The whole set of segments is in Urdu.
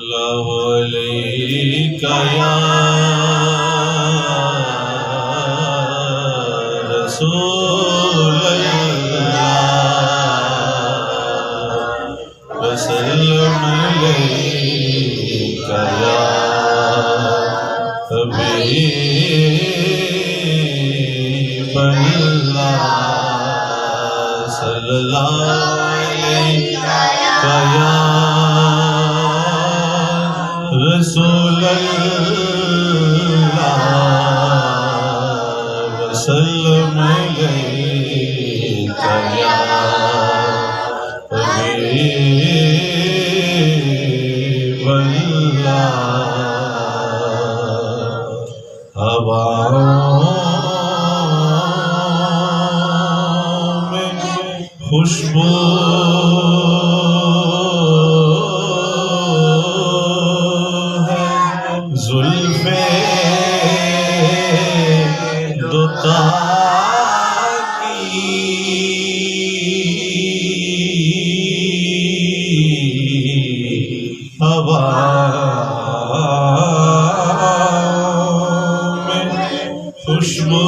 اللہ علیک یا رسول اللہ وسلم علیک یا حبیب اللہ صلی اللہ علیک یا رسول اللہ وسلم علیک یا حبیب اللہ ہواؤں میں خوشبو خوشبو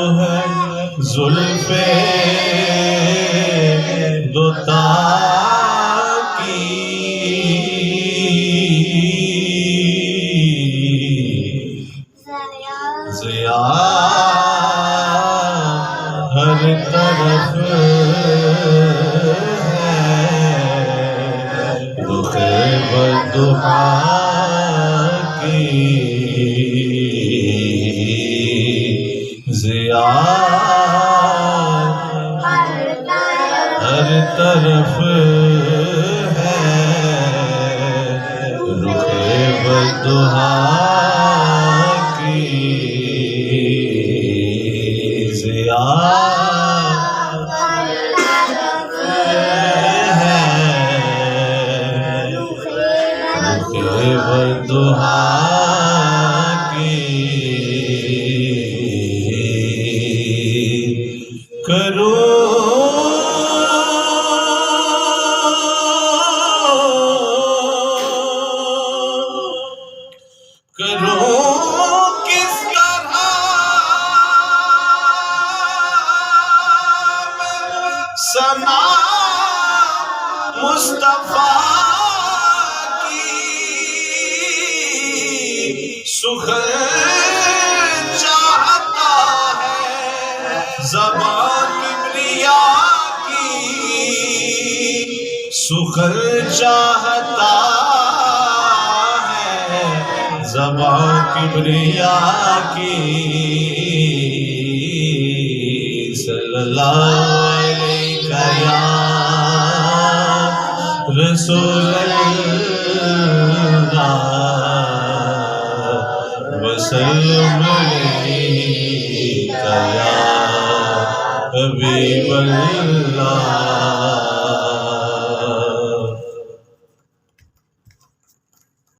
ہے زلف دوتا کی ضیا ہر طرف ہے رخ بدحا ضیا ہر طرف ہے رخ بدحا کی ضیا ہے رخ بدحا کس طرح ثنا مصطفیٰ کی سخن چاہتا ہے زبان کبریا کی سخن چاہتا زبان کبریا کی صلی اللہ علیہ یا رسول اللہ وسلم علیک یا حبیب اللہ